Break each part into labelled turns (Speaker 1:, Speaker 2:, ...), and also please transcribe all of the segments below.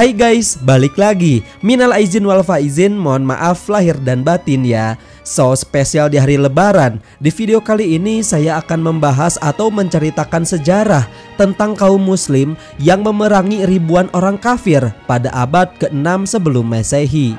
Speaker 1: Hai guys, balik lagi. Minal aizin wal faizin, mohon maaf lahir dan batin ya. So, spesial di hari lebaran. Di video kali ini saya akan membahas atau menceritakan sejarah tentang kaum muslim yang memerangi ribuan orang kafir pada abad ke-6 sebelum Masehi.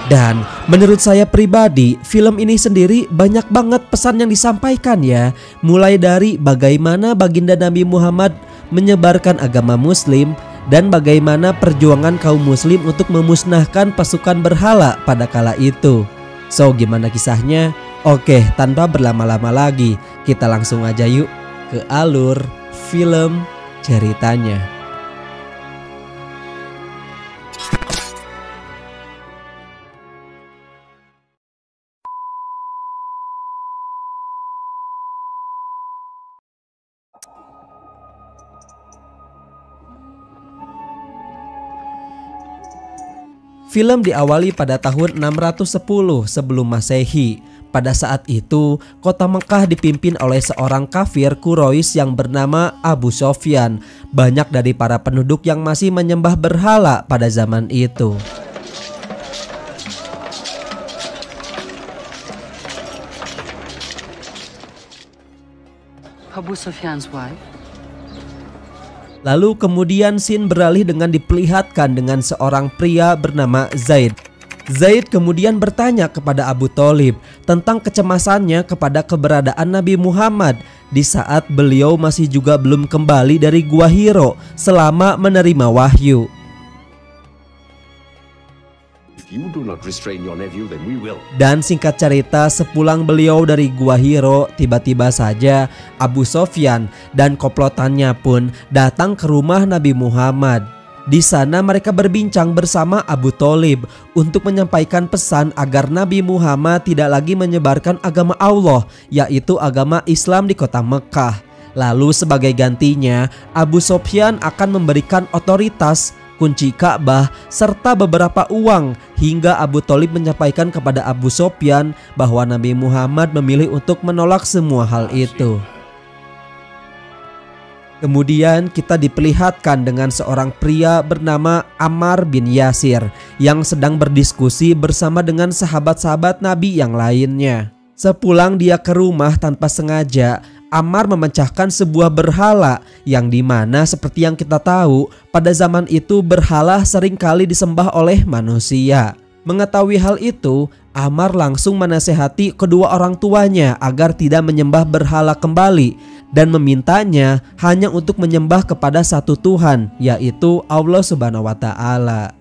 Speaker 1: Dan menurut saya pribadi, film ini sendiri banyak banget pesan yang disampaikan ya. Mulai dari bagaimana baginda Nabi Muhammad menyebarkan agama muslim dan bagaimana perjuangan kaum muslim untuk memusnahkan pasukan berhala pada kala itu. So, gimana kisahnya? Oke, tanpa berlama-lama lagi, kita langsung aja yuk ke alur film ceritanya. Film diawali pada tahun 610 sebelum Masehi. Pada saat itu, kota Mekah dipimpin oleh seorang kafir Quraisy yang bernama Abu Sofyan. Banyak dari para penduduk yang masih menyembah berhala pada zaman itu.
Speaker 2: Abu Sufyan's wife.
Speaker 1: Lalu kemudian scene beralih dengan diperlihatkan dengan seorang pria bernama Zaid. Zaid kemudian bertanya kepada Abu Thalib tentang kecemasannya kepada keberadaan Nabi Muhammad di saat beliau masih juga belum kembali dari Gua Hiro selama menerima wahyu. Dan singkat cerita, sepulang beliau dari Gua Hiro, tiba-tiba saja Abu Sofyan dan komplotannya pun datang ke rumah Nabi Muhammad. Di sana mereka berbincang bersama Abu Thalib untuk menyampaikan pesan agar Nabi Muhammad tidak lagi menyebarkan agama Allah, yaitu agama Islam di kota Mekah. Lalu sebagai gantinya, Abu Sofyan akan memberikan otoritas, kunci Ka'bah, serta beberapa uang, hingga Abu Thalib menyampaikan kepada Abu Sofyan bahwa Nabi Muhammad memilih untuk menolak semua hal itu. Kemudian kita diperlihatkan dengan seorang pria bernama Ammar bin Yasir yang sedang berdiskusi bersama dengan sahabat-sahabat Nabi yang lainnya. Sepulang dia ke rumah tanpa sengaja, Ammar memecahkan sebuah berhala yang dimana seperti yang kita tahu pada zaman itu berhala seringkali disembah oleh manusia. Mengetahui hal itu, Ammar langsung menasehati kedua orang tuanya agar tidak menyembah berhala kembali dan memintanya hanya untuk menyembah kepada satu Tuhan, yaitu Allah Subhanahu wa Ta'ala.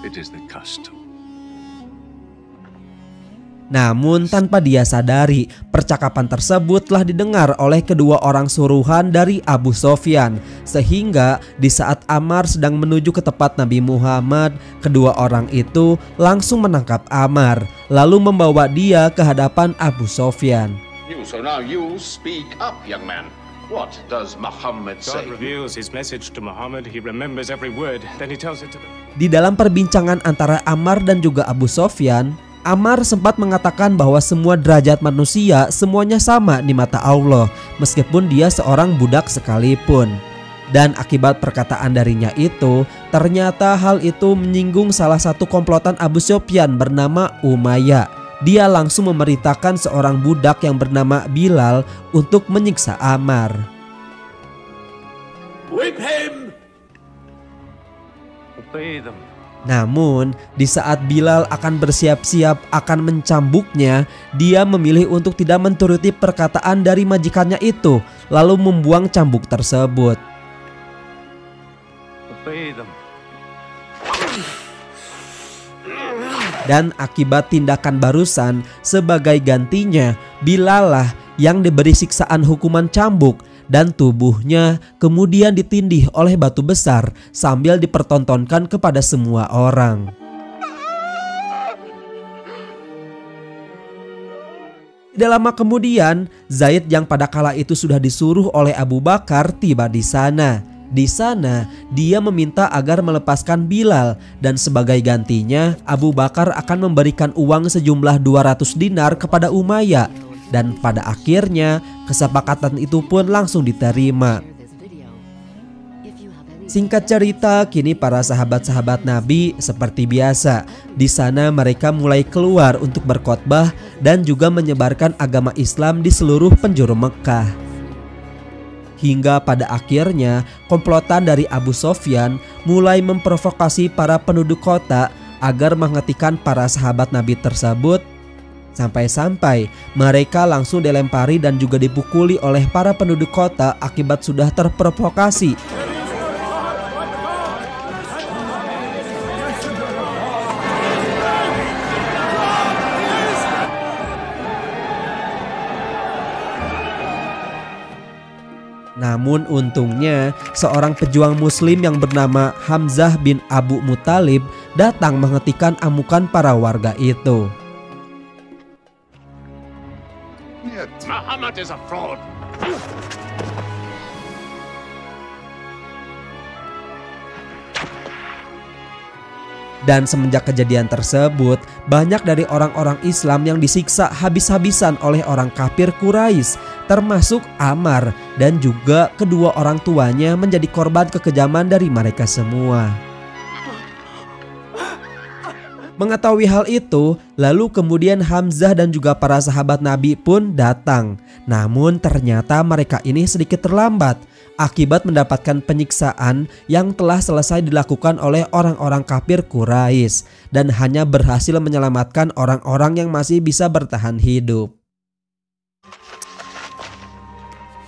Speaker 3: It is the custom.
Speaker 1: Namun tanpa dia sadari, percakapan tersebut telah didengar oleh kedua orang suruhan dari Abu Sofyan. Sehingga di saat Ammar sedang menuju ke tempat Nabi Muhammad, kedua orang itu langsung menangkap Ammar, lalu membawa dia ke hadapan Abu Sofyan.
Speaker 4: So now you speak up, young man. What does Muhammad say?
Speaker 3: God reveals his message to Muhammad. He remembers every word, then he tells it to them.
Speaker 1: Di dalam perbincangan antara Ammar dan juga Abu Sofyan, Ammar sempat mengatakan bahwa semua derajat manusia semuanya sama di mata Allah, meskipun dia seorang budak sekalipun. Dan akibat perkataan darinya itu, ternyata hal itu menyinggung salah satu komplotan Abu Sofyan bernama Umayyah. Dia langsung memerintahkan seorang budak yang bernama Bilal untuk menyiksa Ammar.
Speaker 4: Whip him!
Speaker 3: Obey them.
Speaker 1: Namun, di saat Bilal akan bersiap-siap akan mencambuknya, dia memilih untuk tidak menturuti perkataan dari majikannya itu, lalu membuang cambuk tersebut.
Speaker 3: Obey them.
Speaker 1: Dan akibat tindakan barusan, sebagai gantinya, Bilal lah yang diberi siksaan hukuman cambuk. Dan tubuhnya kemudian ditindih oleh batu besar sambil dipertontonkan kepada semua orang. Tidak lama kemudian, Zaid yang pada kala itu sudah disuruh oleh Abu Bakar tiba di sana. Di sana, dia meminta agar melepaskan Bilal dan sebagai gantinya Abu Bakar akan memberikan uang sejumlah 200 dinar kepada Umayyah. dan pada akhirnya kesepakatan itu pun langsung diterima. Singkat cerita, kini para sahabat-sahabat Nabi seperti biasa. Di sana mereka mulai keluar untuk berkhotbah dan juga menyebarkan agama Islam di seluruh penjuru Mekah. Hingga pada akhirnya komplotan dari Abu Sofyan mulai memprovokasi para penduduk kota agar menghentikan para sahabat Nabi tersebut. Sampai-sampai mereka langsung dilempari dan juga dipukuli oleh para penduduk kota akibat sudah terprovokasi. Namun untungnya seorang pejuang muslim yang bernama Hamzah bin Abu Muthalib datang menghentikan amukan para warga itu.
Speaker 4: Muhammad is a fraud.
Speaker 1: Dan semenjak kejadian tersebut, banyak dari orang-orang Islam yang disiksa habis-habisan oleh orang kafir Quraisy, termasuk Ammar, dan juga kedua orang tuanya menjadi korban kekejaman dari mereka semua. Mengetahui hal itu, lalu kemudian Hamzah dan juga para sahabat Nabi pun datang. Namun ternyata mereka ini sedikit terlambat akibat mendapatkan penyiksaan yang telah selesai dilakukan oleh orang-orang kafir Quraisy dan hanya berhasil menyelamatkan orang-orang yang masih bisa bertahan hidup.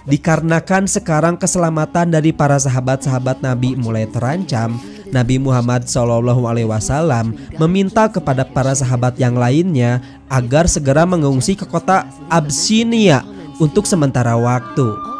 Speaker 1: Dikarenakan sekarang keselamatan dari para sahabat-sahabat Nabi mulai terancam, Nabi Muhammad SAW meminta kepada para sahabat yang lainnya agar segera mengungsi ke kota Abyssinia untuk sementara waktu.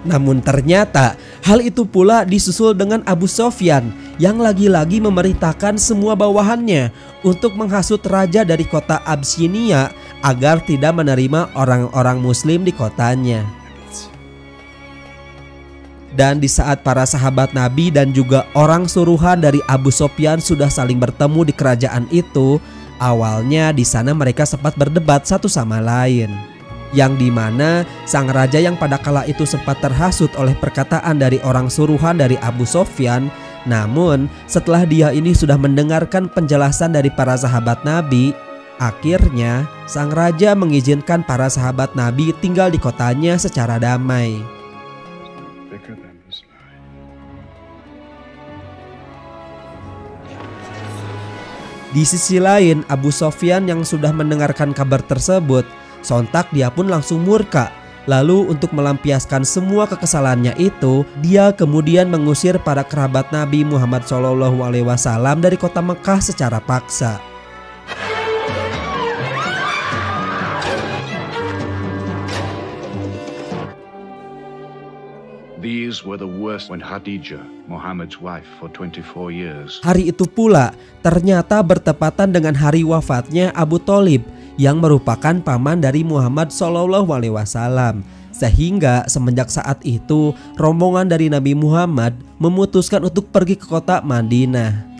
Speaker 1: Namun ternyata hal itu pula disusul dengan Abu Sofyan yang lagi-lagi memerintahkan semua bawahannya untuk menghasut raja dari kota Abyssinia agar tidak menerima orang-orang muslim di kotanya. Dan di saat para sahabat Nabi dan juga orang suruhan dari Abu Sofyan sudah saling bertemu di kerajaan itu, awalnya di sana mereka sempat berdebat satu sama lain. Yang dimana sang raja yang pada kala itu sempat terhasut oleh perkataan dari orang suruhan dari Abu Sofyan. Namun setelah dia ini sudah mendengarkan penjelasan dari para sahabat Nabi, akhirnya sang raja mengizinkan para sahabat Nabi tinggal di kotanya secara damai. Di sisi lain, Abu Sofyan yang sudah mendengarkan kabar tersebut, sontak dia pun langsung murka. Lalu untuk melampiaskan semua kekesalannya itu, dia kemudian mengusir para kerabat Nabi Muhammad SAW dari kota Mekah secara paksa.
Speaker 4: These were the worst when Khadijah, Muhammad's wife for 24 years.
Speaker 1: Hari itu pula ternyata bertepatan dengan hari wafatnya Abu Thalib yang merupakan paman dari Muhammad SAW. Sehingga semenjak saat itu rombongan dari Nabi Muhammad memutuskan untuk pergi ke kota Madinah.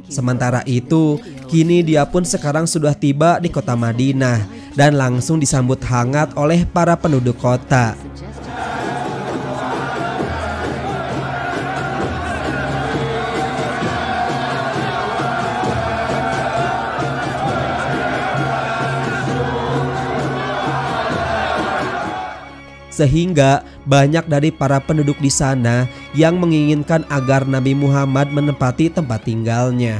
Speaker 1: Sementara itu, kini dia pun sekarang sudah tiba di kota Madinah dan langsung disambut hangat oleh para penduduk kota. Sehingga banyak dari para penduduk di sana yang menginginkan agar Nabi Muhammad menempati tempat tinggalnya.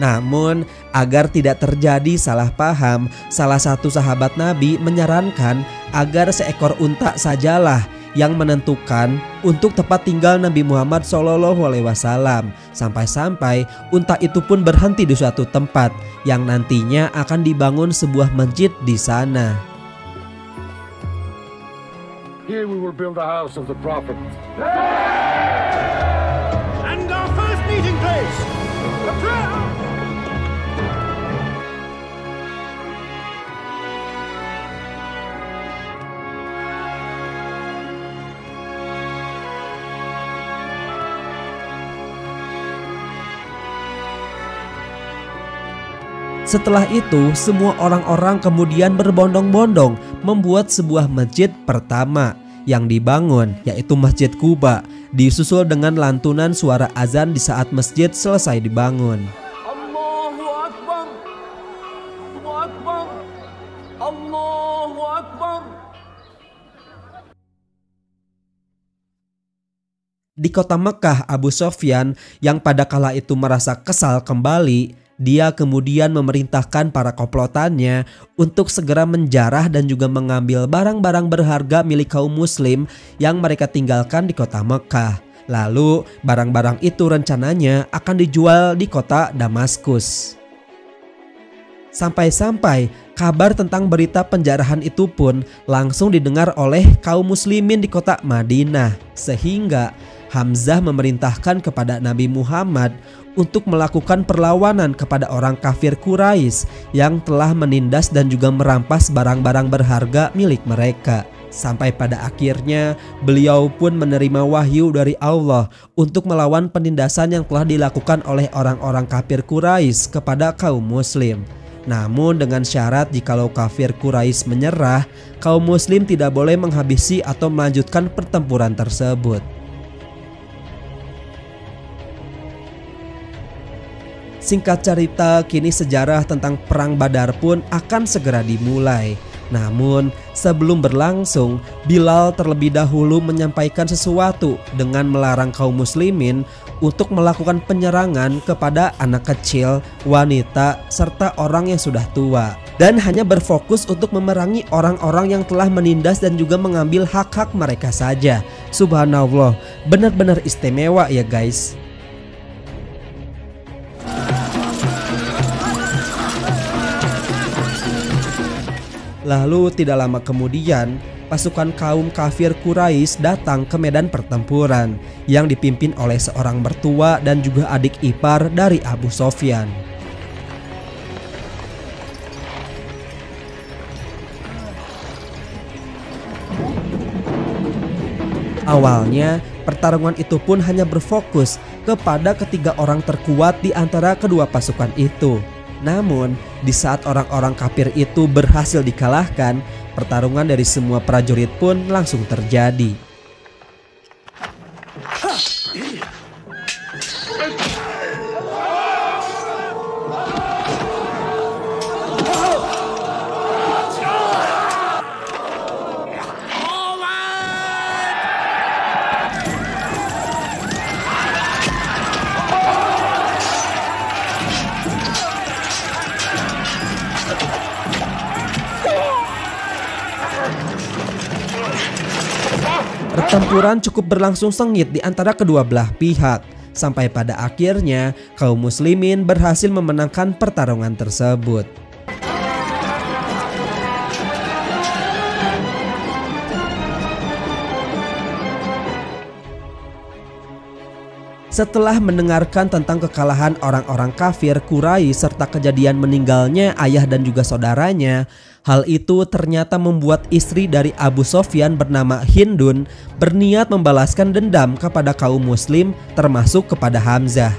Speaker 1: Namun agar tidak terjadi salah paham, salah satu sahabat Nabi menyarankan agar seekor unta sajalah yang menentukan untuk tempat tinggal Nabi Muhammad SAW. Sampai-sampai unta itu pun berhenti di suatu tempat yang nantinya akan dibangun sebuah masjid di sana.
Speaker 2: Here we will build a house of the Prophet.
Speaker 3: And our first meeting place, the prayer.
Speaker 1: Setelah itu, semua orang-orang kemudian berbondong-bondong membuat sebuah masjid pertama yang dibangun, yaitu Masjid Quba, disusul dengan lantunan suara azan di saat masjid selesai dibangun.
Speaker 5: Allahu Akbar, Allahu Akbar, Allahu Akbar.
Speaker 1: Di kota Mekah, Abu Sofyan yang pada kala itu merasa kesal kembali, dia kemudian memerintahkan para komplotannya untuk segera menjarah dan juga mengambil barang-barang berharga milik kaum muslim yang mereka tinggalkan di kota Mekah. Lalu barang-barang itu rencananya akan dijual di kota Damaskus. Sampai-sampai kabar tentang berita penjarahan itu pun langsung didengar oleh kaum muslimin di kota Madinah, sehingga Hamzah memerintahkan kepada Nabi Muhammad untuk melakukan perlawanan kepada orang kafir Quraisy yang telah menindas dan juga merampas barang-barang berharga milik mereka. Sampai pada akhirnya beliau pun menerima wahyu dari Allah untuk melawan penindasan yang telah dilakukan oleh orang-orang kafir Quraisy kepada kaum muslim. Namun dengan syarat jikalau kafir Quraisy menyerah, kaum muslim tidak boleh menghabisi atau melanjutkan pertempuran tersebut. Singkat cerita, kini sejarah tentang Perang Badar pun akan segera dimulai. Namun sebelum berlangsung, Bilal terlebih dahulu menyampaikan sesuatu dengan melarang kaum muslimin untuk melakukan penyerangan kepada anak kecil, wanita, serta orang yang sudah tua, dan hanya berfokus untuk memerangi orang-orang yang telah menindas dan juga mengambil hak-hak mereka saja. Subhanallah, benar-benar istimewa ya guys. Lalu tidak lama kemudian, pasukan kaum kafir Quraisy datang ke medan pertempuran yang dipimpin oleh seorang mertua dan juga adik ipar dari Abu Sofyan. Awalnya, pertarungan itu pun hanya berfokus kepada ketiga orang terkuat di antara kedua pasukan itu. Namun, di saat orang-orang kafir itu berhasil dikalahkan, pertarungan dari semua prajurit pun langsung terjadi. Pertempuran cukup berlangsung sengit di antara kedua belah pihak, sampai pada akhirnya kaum muslimin berhasil memenangkan pertarungan tersebut. Setelah mendengarkan tentang kekalahan orang-orang kafir Quraisy serta kejadian meninggalnya ayah dan juga saudaranya, hal itu ternyata membuat istri dari Abu Sofyan bernama Hindun berniat membalaskan dendam kepada kaum muslim termasuk kepada Hamzah.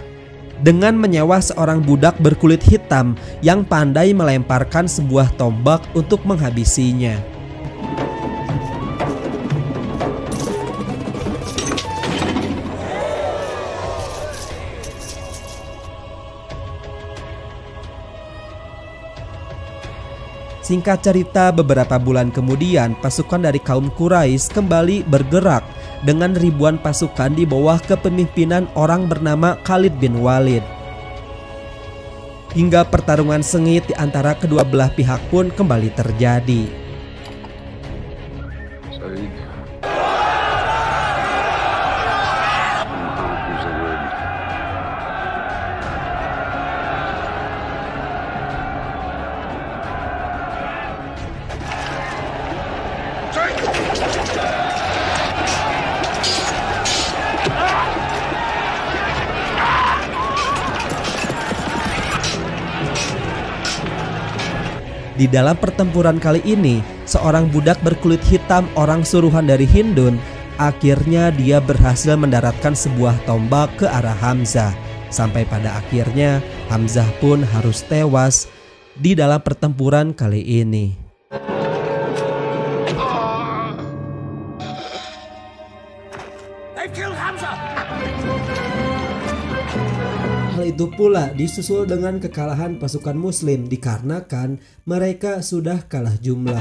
Speaker 1: Dengan menyewa seorang budak berkulit hitam yang pandai melemparkan sebuah tombak untuk menghabisinya. Singkat cerita, beberapa bulan kemudian pasukan dari kaum Quraisy kembali bergerak dengan ribuan pasukan di bawah kepemimpinan orang bernama Khalid bin Walid. Hingga pertarungan sengit di antara kedua belah pihak pun kembali terjadi. Di dalam pertempuran kali ini, seorang budak berkulit hitam orang suruhan dari Hindun, akhirnya dia berhasil mendaratkan sebuah tombak ke arah Hamzah. Sampai pada akhirnya Hamzah pun harus tewas di dalam pertempuran kali ini. Hal itu pula disusul dengan kekalahan pasukan Muslim dikarenakan mereka sudah kalah jumlah.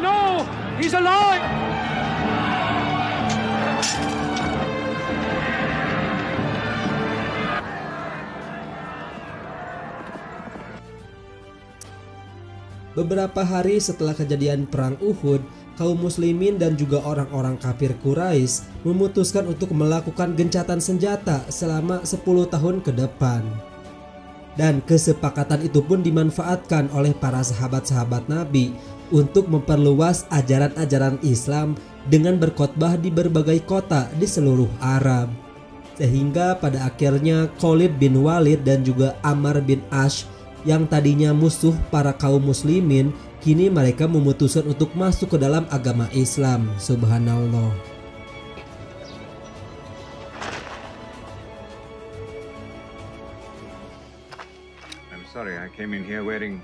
Speaker 2: No! He's alive!
Speaker 1: Beberapa hari setelah kejadian perang Uhud, kaum muslimin dan juga orang-orang kafir Quraisy memutuskan untuk melakukan gencatan senjata selama 10 tahun ke depan. Dan kesepakatan itu pun dimanfaatkan oleh para sahabat-sahabat Nabi untuk memperluas ajaran-ajaran Islam dengan berkhotbah di berbagai kota di seluruh Arab. Sehingga pada akhirnya Khalid bin Walid dan juga Ammar bin Ash yang tadinya musuh para kaum muslimin, kini mereka memutuskan untuk masuk ke dalam agama Islam. Subhanallah.
Speaker 3: I'm sorry, I came in here wearing...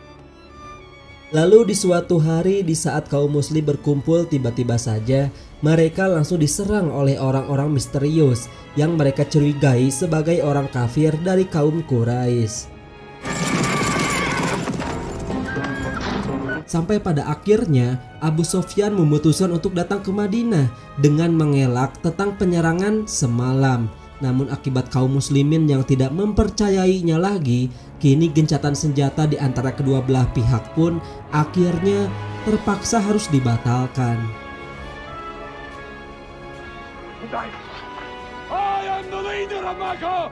Speaker 1: Lalu di suatu hari di saat kaum muslim berkumpul, tiba-tiba saja mereka langsung diserang oleh orang-orang misterius yang mereka curigai sebagai orang kafir dari kaum Quraisy. Sampai pada akhirnya Abu Sofyan memutuskan untuk datang ke Madinah dengan mengelak tentang penyerangan semalam. Namun akibat kaum muslimin yang tidak mempercayainya lagi, kini gencatan senjata di antara kedua belah pihak pun akhirnya terpaksa harus dibatalkan.
Speaker 2: I am the leader of Makkah!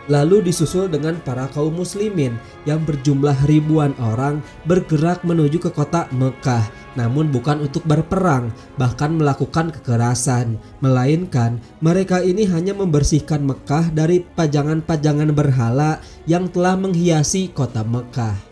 Speaker 1: Lalu disusul dengan para kaum muslimin yang berjumlah ribuan orang bergerak menuju ke kota Mekah, namun bukan untuk berperang, bahkan melakukan kekerasan, melainkan mereka ini hanya membersihkan Mekah dari pajangan-pajangan berhala yang telah menghiasi kota Mekah.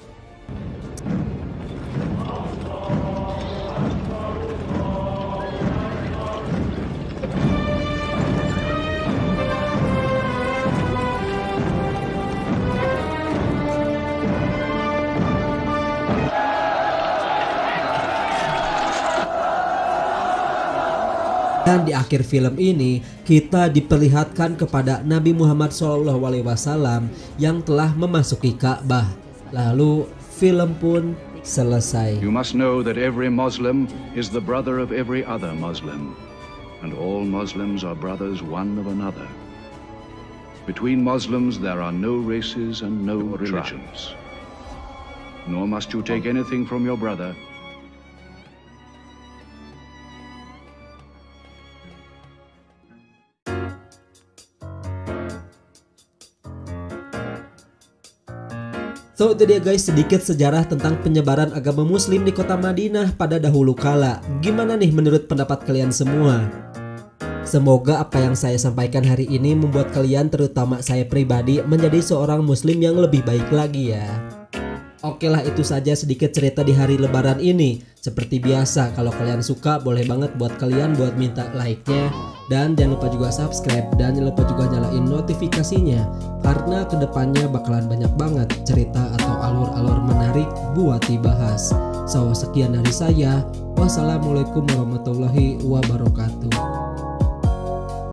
Speaker 1: Dan di akhir film ini kita diperlihatkan kepada Nabi Muhammad SAW yang telah memasuki Ka'bah. Lalu film pun selesai.
Speaker 6: You must know that every Muslim is the brother of every other Muslim, and all Muslims are brothers one of another. Between Muslims there are no races and no religions. Nor must you take anything from your brother.
Speaker 1: So itu dia guys, sedikit sejarah tentang penyebaran agama muslim di kota Madinah pada dahulu kala. Gimana nih menurut pendapat kalian semua? Semoga apa yang saya sampaikan hari ini membuat kalian, terutama saya pribadi, menjadi seorang muslim yang lebih baik lagi ya. Oke lah, itu saja sedikit cerita di hari lebaran ini. Seperti biasa, kalau kalian suka boleh banget buat kalian buat minta like-nya. Dan jangan lupa juga subscribe, dan jangan lupa juga nyalain notifikasinya, karena kedepannya bakalan banyak banget cerita atau alur-alur menarik buat dibahas. So sekian dari saya, wassalamualaikum warahmatullahi wabarakatuh.